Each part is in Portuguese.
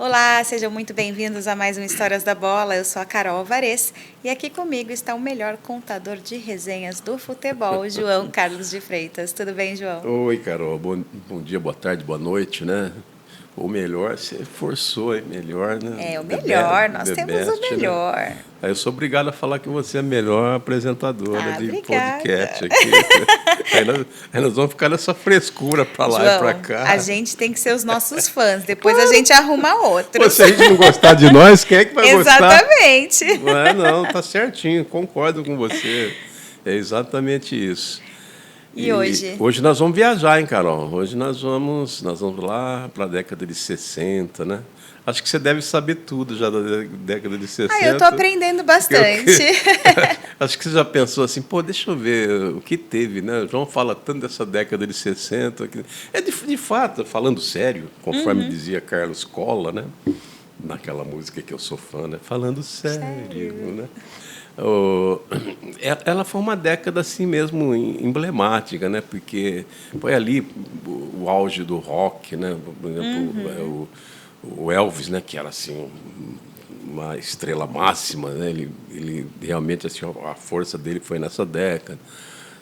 Olá, sejam muito bem-vindos a mais um Histórias da Bola. Eu sou a Carol Alvarez e aqui comigo está o melhor contador de resenhas do futebol, João Carlos de Freitas. Tudo bem, João? Oi, Carol. Bom dia, boa tarde, boa noite, né? Ou melhor, você forçou, é melhor, né? É o melhor, nós The temos o best, né? melhor. Aí eu sou obrigado a falar que você é a melhor apresentadora Ah, de obrigada. podcast aqui. Aí nós vamos ficar nessa frescura pra lá e pra João, a cá. gente tem que ser os nossos fãs, depois a gente arruma Pô, outros. se a gente não gostar de nós, quem é que vai gostar? Exatamente. Não, tá certinho, concordo com você. É exatamente isso. E E hoje? hoje nós vamos viajar, hein, Carol? Hoje nós vamos lá para a década de 60, né? Acho que você deve saber tudo já da década de Ah, eu tô 60. aprendendo porque bastante. Acho que você já pensou assim, pô, deixa eu ver o que teve, né? O João fala tanto dessa década de 60. É de fato, falando sério, conforme dizia Carlos Colla, né? Naquela música que eu sou fã, né? Falando sério, Sério. né? Oh, ela foi uma década assim mesmo emblemática, né? Porque foi ali o auge do rock, né? Por exemplo, o Elvis, né? Que era assim uma estrela máxima, né? Ele realmente assim a força dele foi nessa década.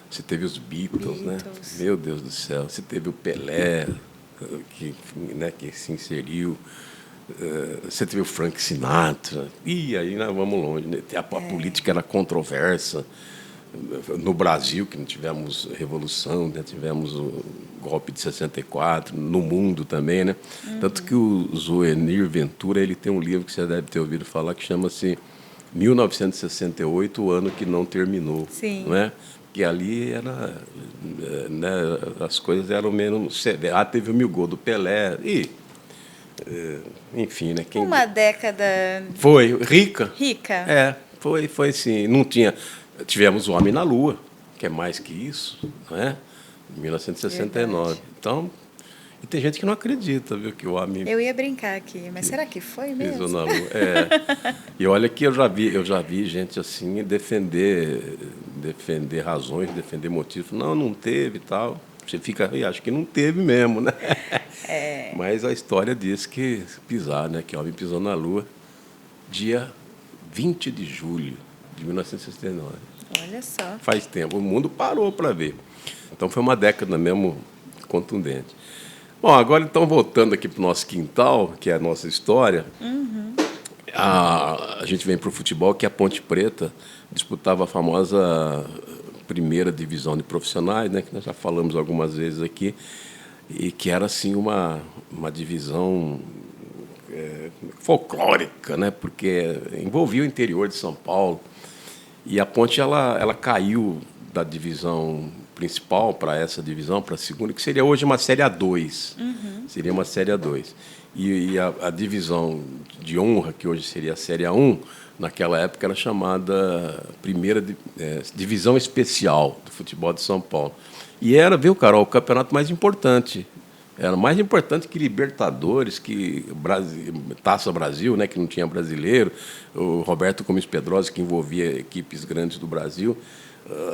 Você teve os Beatles, né? Beatles. Meu Deus do céu. Você teve o Pelé, que se inseriu. Você teve o Frank Sinatra, e aí nós vamos longe. Né? A política era controversa. No Brasil, que não tivemos revolução, né? Tivemos o golpe de 64, no mundo também. Né? Tanto que o Zuenir Ventura ele tem um livro que você deve ter ouvido falar que chama-se 1968, o ano que não terminou. Sim. Não é? Que ali era, né, as coisas eram menos severas. Teve o Mil do Pelé, enfim, né? Uma década Foi rica. rica. Foi sim. Não tinha. Tivemos o Homem na Lua, que é mais que isso, não é? Em 1969. Verdade. Então, e tem gente que não acredita, viu, que o homem Eu ia brincar aqui, mas será que foi pisou mesmo? na Lua. E olha que eu já vi gente assim defender razões, defender motivos. Não, não teve e tal. Você fica, e acho que não teve mesmo, né? Mas a história diz que pisar, né? Que o homem pisou na Lua dia 20 de julho de 1969. Olha só. Faz tempo, o mundo parou para ver. Então foi uma década mesmo contundente. Bom, agora então voltando aqui para o nosso quintal, que é a nossa história, a gente vem para o futebol, que a Ponte Preta disputava a famosa primeira divisão de profissionais, né, que nós já falamos algumas vezes aqui, e que era assim uma divisão folclórica, né, porque envolvia o interior de São Paulo. E a Ponte ela caiu da divisão principal para essa divisão, para a segunda, que seria hoje uma Série A2. Seria uma Série A2. E a divisão de honra, que hoje seria a Série A1, naquela época era chamada Divisão Especial do futebol de São Paulo. E era, viu, Carol, o campeonato mais importante. Era mais importante que Libertadores, que Taça Brasil, né, que não tinha brasileiro, o Roberto Gomes Pedrosa, que envolvia equipes grandes do Brasil.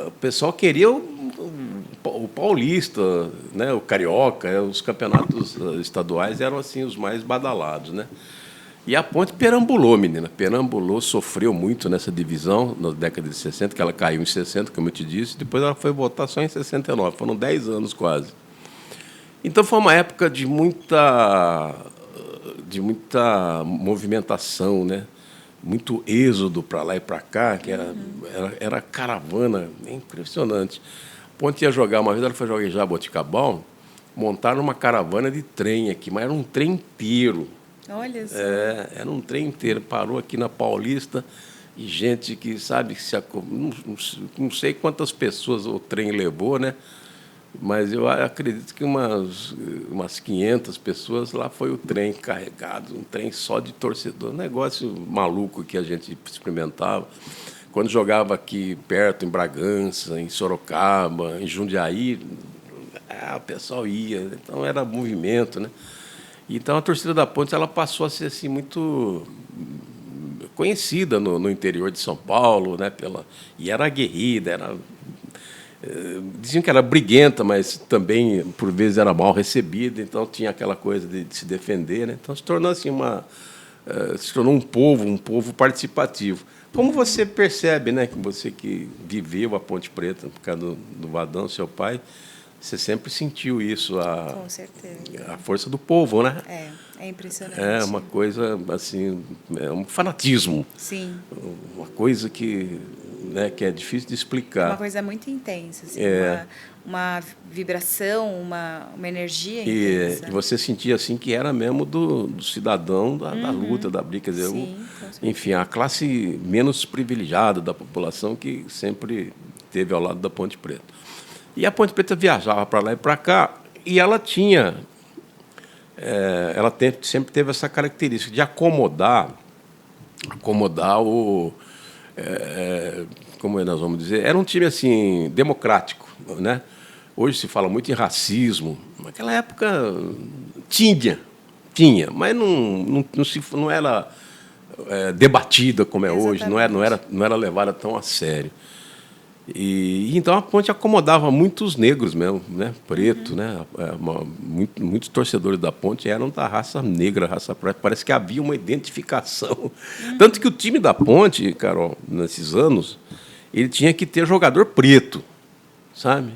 O pessoal queria o paulista, né, o carioca, os campeonatos estaduais eram assim os mais badalados, né? E a Ponte perambulou, menina, perambulou, sofreu muito nessa divisão na década de 60, que ela caiu em 60, como eu te disse, depois ela foi voltar só em 69, foram 10 anos quase. Então foi uma época de muita movimentação, né? Muito êxodo para lá e para cá, que era caravana, é impressionante. A Ponte ia jogar, uma vez ela foi jogar em Jaboticabal, montaram uma caravana de trem aqui, mas era um trem inteiro. Olha só. Era um trem inteiro, parou aqui na Paulista e gente que, sabe, não sei quantas pessoas o trem levou, né? Mas eu acredito que umas 500 pessoas, lá foi o trem carregado, um trem só de torcedor, um negócio maluco que a gente experimentava. Quando jogava aqui perto, em Bragança, em Sorocaba, em Jundiaí, o pessoal ia, então era movimento, né? Então a torcida da Ponte ela passou a ser assim, muito conhecida no interior de São Paulo, né? E era aguerrida, Diziam que era briguenta, mas também, por vezes, era mal recebida, então tinha aquela coisa de se defender, né? Então se tornou assim se tornou um povo participativo. Como você percebe, né, que você que viveu a Ponte Preta, por causa do Vadão, seu pai, você sempre sentiu isso, Com certeza. a força do povo, né? É impressionante. É uma coisa assim, é um fanatismo. Sim. Uma coisa que, né, que é difícil de explicar. Uma coisa muito intensa, assim, É. uma vibração, uma energia E intensa. você sentia assim que era mesmo do cidadão da luta, da briga. Quer dizer, Sim, com certeza. enfim, a classe menos privilegiada da população que sempre esteve ao lado da Ponte Preta. E a Ponte Preta viajava para lá e para cá, e ela tinha, sempre teve essa característica de acomodar como nós vamos dizer, era um time assim democrático, né? Hoje se fala muito em racismo. Naquela época tinha, mas não era debatida como é hoje, não era levada tão a sério. E então a Ponte acomodava muitos negros mesmo, né? Preto, né? Muitos torcedores da Ponte eram da raça negra, raça preta. Parece que havia uma identificação. Tanto que o time da Ponte, Carol, nesses anos, ele tinha que ter jogador preto, sabe?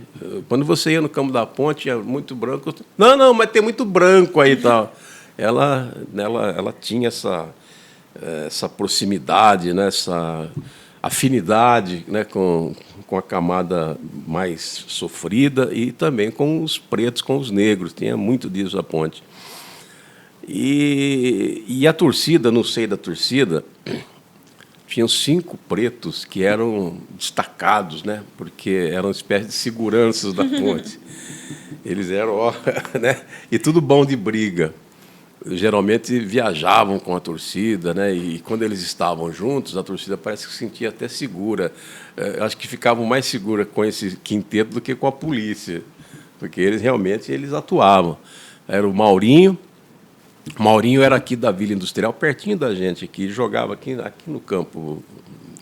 Quando você ia no campo da Ponte, tinha muito branco. Não, mas tem muito branco aí e tal. Ela tinha essa proximidade, né? Essa afinidade, né, com a camada mais sofrida e também com os pretos, com os negros. Tinha muito disso a Ponte. E a torcida, no seio da torcida, tinham 5 pretos que eram destacados, né, porque eram uma espécie de seguranças da Ponte. Eles eram, né, e tudo bom de briga. Geralmente viajavam com a torcida, né? E quando eles estavam juntos, a torcida parece que se sentia até segura. Acho que ficavam mais segura com esse quinteto do que com a polícia, porque eles realmente atuavam. Era o Maurinho. O Maurinho era aqui da Vila Industrial, pertinho da gente aqui, jogava aqui no campo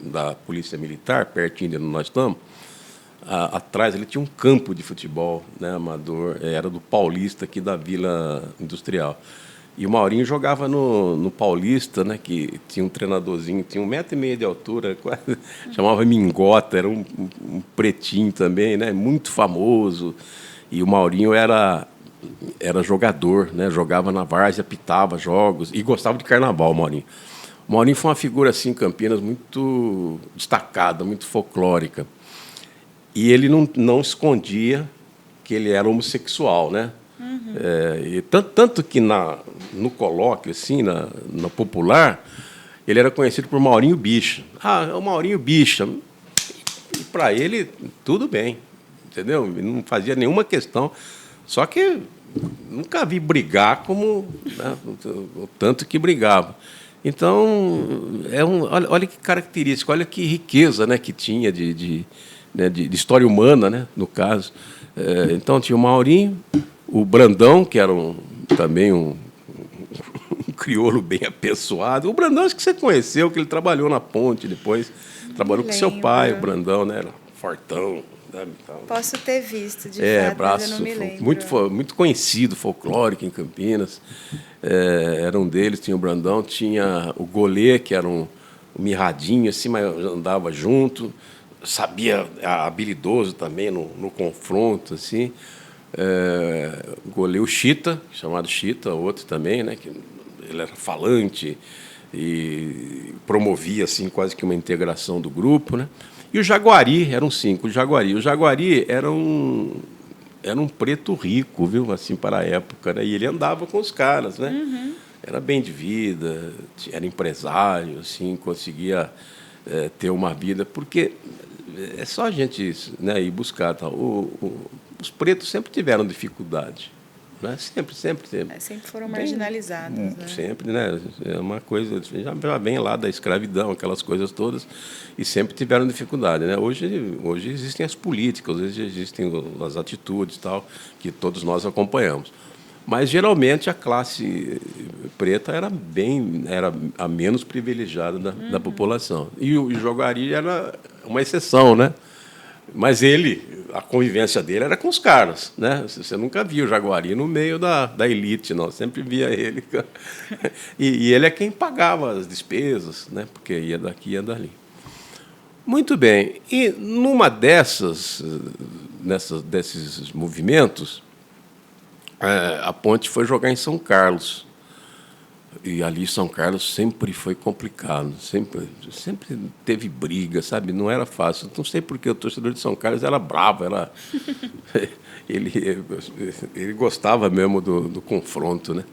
da Polícia Militar, pertinho de onde nós estamos. Atrás ele tinha um campo de futebol, né, amador, era do Paulista aqui da Vila Industrial. E o Maurinho jogava no Paulista, né, que tinha um treinadorzinho, tinha 1,5 m de altura, quase, chamava Mingota, era um pretinho também, né, muito famoso. E o Maurinho era jogador, né, jogava na várzea, apitava jogos e gostava de carnaval, o Maurinho. O Maurinho foi uma figura assim em Campinas muito destacada, muito folclórica. E ele não escondia que ele era homossexual, né? E tanto que no colóquio, assim, na popular, ele era conhecido por Maurinho Bicha. É o Maurinho Bicha. E para ele, tudo bem, entendeu? Ele não fazia nenhuma questão. Só que nunca vi brigar como, né, o tanto que brigava. Então, olha que característica, olha que riqueza, né, que tinha de história humana, né, no caso. Então, tinha o Maurinho, o Brandão, que era também um crioulo bem apessoado. O Brandão, acho que você conheceu, que ele trabalhou na Ponte depois. Trabalhou com seu pai, o Brandão, né? Era fortão. Sabe, tal. Posso ter visto, de fato, mas eu não me lembro. Muito conhecido, folclórico em Campinas. Era um deles, tinha o Brandão. Tinha o Golê, que era um mirradinho, assim, mas andava junto. Sabia, habilidoso também no confronto, assim. Goleiro Chita, chamado Chita, outro também, né, que ele era falante e promovia assim quase que uma integração do grupo, né? E o Jaguari, eram 5. O Jaguari era um preto rico, viu, assim, para a época, né? E ele andava com os caras, né? Era bem de vida, era empresário, assim, conseguia ter uma vida, porque é só a gente, né, ir buscar tal. Os pretos sempre tiveram dificuldade, né? Sempre. Sempre foram marginalizados, né? Sempre, né? É uma coisa, já vem lá da escravidão, aquelas coisas todas, e sempre tiveram dificuldade, né? Hoje existem as políticas, hoje existem as atitudes tal, que todos nós acompanhamos. Mas, geralmente, a classe preta era a menos privilegiada da população. E o Jaguari era uma exceção, né? Mas a convivência dele era com os caras, né? Você nunca via o Jaguari no meio da elite, não. Sempre via ele. E ele é quem pagava as despesas, né? Porque ia daqui, ia dali. Muito bem. E numa desses movimentos, a Ponte foi jogar em São Carlos. E ali São Carlos sempre foi complicado, sempre teve briga, sabe? Não era fácil. Não sei porque o torcedor de São Carlos era bravo, ele gostava mesmo do confronto, né?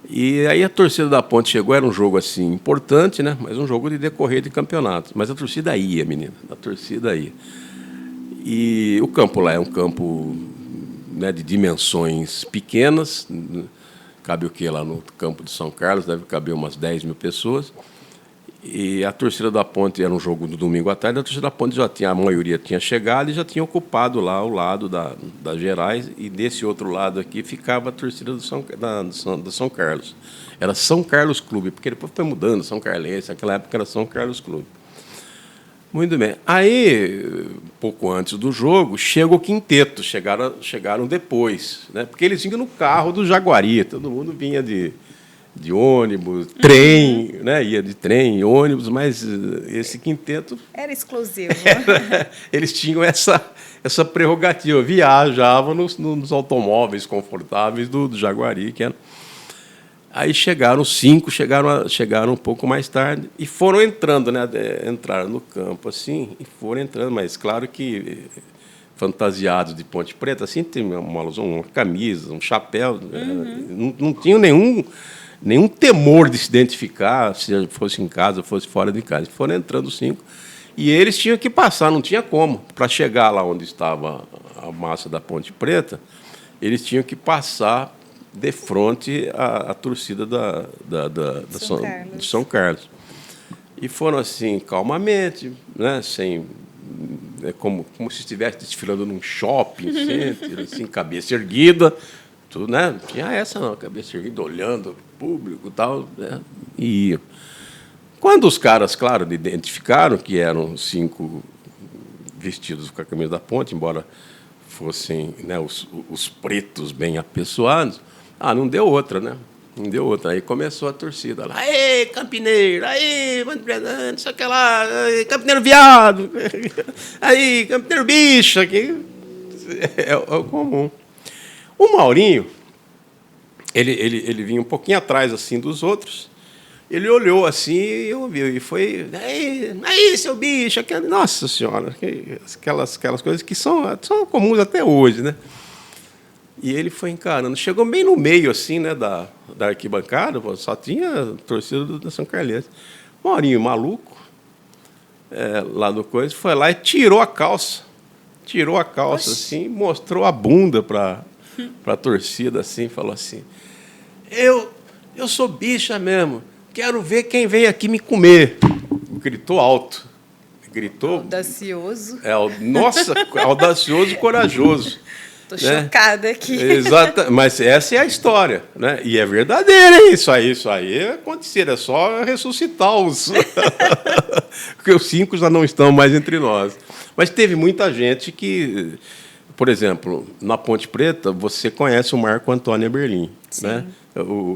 E aí a torcida da Ponte chegou, era um jogo assim importante, né? Mas um jogo de decorrer de campeonato. Mas a torcida ia, menina, a torcida ia. E o campo lá é um campo, né, de dimensões pequenas. Cabe o quê lá no campo de São Carlos? Deve caber umas 10 mil pessoas. E a torcida da Ponte era um jogo do domingo à tarde. A torcida da Ponte a maioria tinha chegado e já tinha ocupado lá o lado das Gerais. E desse outro lado aqui ficava a torcida do São Carlos. Era São Carlos Clube, porque depois foi mudando, São Carlense. Naquela época era São Carlos Clube. Muito bem. Aí, pouco antes do jogo, chega o quinteto. Chegaram depois, né? Porque eles vinham no carro do Jaguari. Todo mundo vinha de ônibus, trem, né? Ia de trem, ônibus, mas esse quinteto... Era exclusivo. Eles tinham essa prerrogativa. Viajavam nos automóveis confortáveis do Jaguari, que era... Aí chegaram 5, chegaram um pouco mais tarde e foram entrando, né? Entraram no campo assim e foram entrando, mas claro que fantasiados de Ponte Preta, assim, tem uma camisa, um chapéu, não tinham nenhum temor de se identificar, se fosse em casa, fosse fora de casa. Foram entrando 5 e eles tinham que passar, não tinha como, para chegar lá onde estava a massa da Ponte Preta, eles tinham que passar de frente à torcida de São Carlos. E foram assim, calmamente, né, como se estivesse desfilando num shopping, center, assim, cabeça erguida, tudo, né? Não tinha essa, não, cabeça erguida, olhando o público e tal, né, e iam. Quando os caras, claro, identificaram que eram 5 vestidos com a camisa da Ponte, embora fossem, né, os pretos bem apessoados, não deu outra, né? Não deu outra. Aí começou a torcida lá. Aê, Campineiro! Aê, não sei o que lá. Aê, Campineiro viado! Aí, Campineiro bicha! Que é o comum. O Maurinho, ele vinha um pouquinho atrás assim dos outros. Ele olhou assim e ouviu. E foi... Aí, seu bicho! Nossa Senhora! Aquelas coisas que são comuns até hoje, né? E ele foi encarando. Chegou bem no meio assim, né, da arquibancada, só tinha torcida da São Carlense. Maurinho, maluco, lá do coisa, foi lá e tirou a calça. Tirou a calça, assim, mostrou a bunda para a torcida, assim, falou assim, eu sou bicha mesmo, quero ver quem vem aqui me comer. Gritou alto. Gritou... Audacioso. Nossa, audacioso e corajoso. Estou chocada aqui. Exato, mas essa é a história, né? E é verdadeira, hein? Isso aí acontecer, é só ressuscitar os... Porque os 5 já não estão mais entre nós. Mas teve muita gente que, por exemplo, na Ponte Preta, você conhece o Marco Antônio Berlim, né?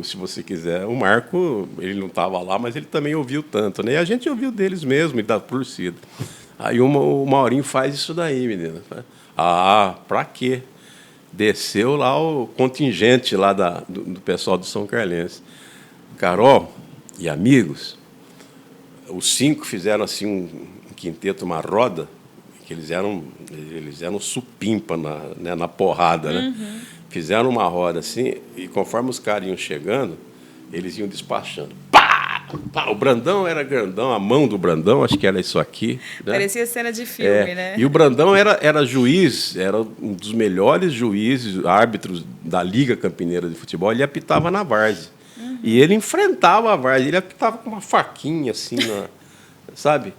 Se você quiser, o Marco, ele não estava lá, mas ele também ouviu tanto, né? E a gente ouviu deles mesmo e da torcida. Aí o Maurinho faz isso daí, menina. Para quê? Desceu lá o contingente lá do pessoal do São Carlense. Carol e amigos, os 5 fizeram assim um quinteto, uma roda, que eles eram supimpa na porrada, né? Fizeram uma roda assim, e conforme os caras iam chegando, eles iam despachando. Pá! Pá! O Brandão era grandão, a mão do Brandão, acho que era isso aqui. Né? Parecia cena de filme, né? E o Brandão era juiz, era um dos melhores juízes, árbitros da Liga Campineira de Futebol, ele apitava na várzea. E ele enfrentava a várzea, ele apitava com uma faquinha assim, sabe?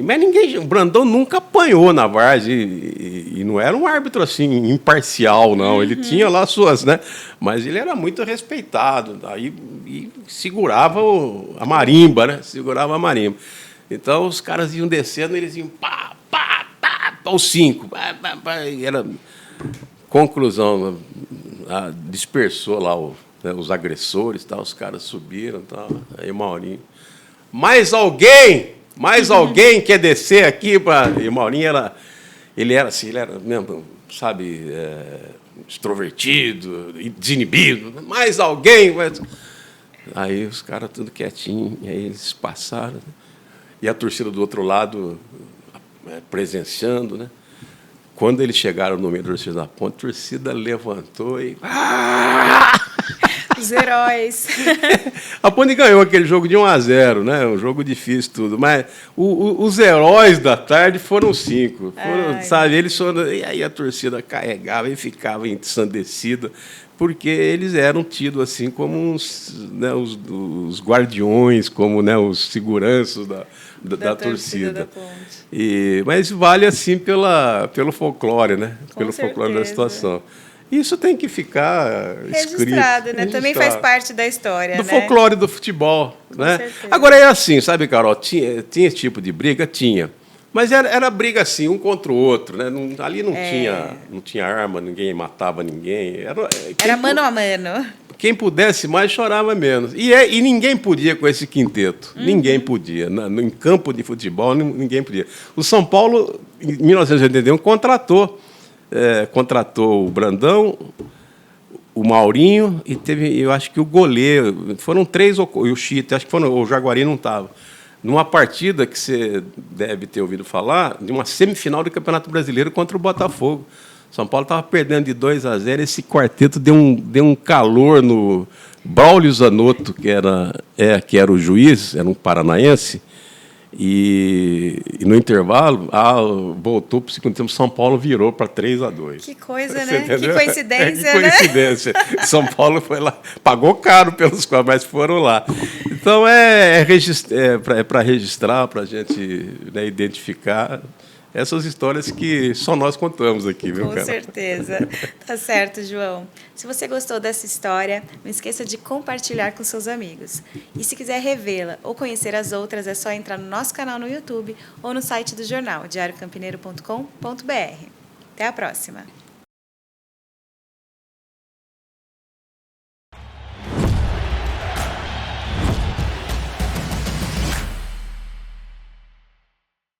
Mas o Brandão nunca apanhou na várzea e não era um árbitro assim imparcial, não. Ele tinha lá suas, né? Mas ele era muito respeitado, aí e segurava a marimba, né? Segurava a marimba. Então os caras iam descendo, eles iam pá, pá, pá, Os 5. Era conclusão, dispersou lá os agressores, tal, os caras subiram, tal. Aí o Maurinho, mais alguém quer descer aqui para... E o Maurinho ele era assim, ele era mesmo, sabe, extrovertido, desinibido. Mais alguém? Aí os caras tudo quietinho, e aí eles passaram, né? E a torcida do outro lado presenciando, né? Quando eles chegaram no meio da torcida da Ponte, a torcida levantou e... Os heróis. A Ponte ganhou aquele jogo de 1-0, né? Um jogo difícil tudo, mas os heróis da tarde foram 5. Sabe? Eles foram, e aí a torcida carregava e ficava ensandecida, porque eles eram tidos assim como né, os guardiões, como, né, os seguranças da torcida. Da Ponte. Mas vale assim pelo folclore, né? Pelo certeza. Folclore da situação. Isso tem que ficar registrado, escrito, né? Também faz parte da história, do né? folclore do futebol, né? Certeza. Agora é assim, sabe, Carol? Tinha esse tipo de briga? Tinha. Mas era briga assim, um contra o outro, né? Ali não tinha arma, ninguém matava ninguém. Era mano a mano. Quem pudesse mais chorava menos. E ninguém podia com esse quinteto. Ninguém podia. Em campo de futebol, ninguém podia. O São Paulo, em 1981, contratou o Brandão, o Maurinho e teve, eu acho que o goleiro. Foram 3 e o Chita, acho que o Jaguari não estava. Numa partida que você deve ter ouvido falar, de uma semifinal do Campeonato Brasileiro contra o Botafogo. São Paulo estava perdendo de 2-0, esse quarteto deu um calor no Braulio Zanotto, que era o juiz, era um paranaense, e no intervalo, voltou para o segundo tempo, São Paulo virou para 3-2. Que coisa, né? Que coincidência, que coincidência. Né? São Paulo foi lá, pagou caro pelos quais, mas foram lá. Então, para registrar, para a gente, né, identificar essas histórias que só nós contamos aqui, viu, cara? Com certeza. Tá certo, João. Se você gostou dessa história, não esqueça de compartilhar com seus amigos. E se quiser revê-la ou conhecer as outras, é só entrar no nosso canal no YouTube ou no site do jornal, diariocampineiro.com.br. Até a próxima!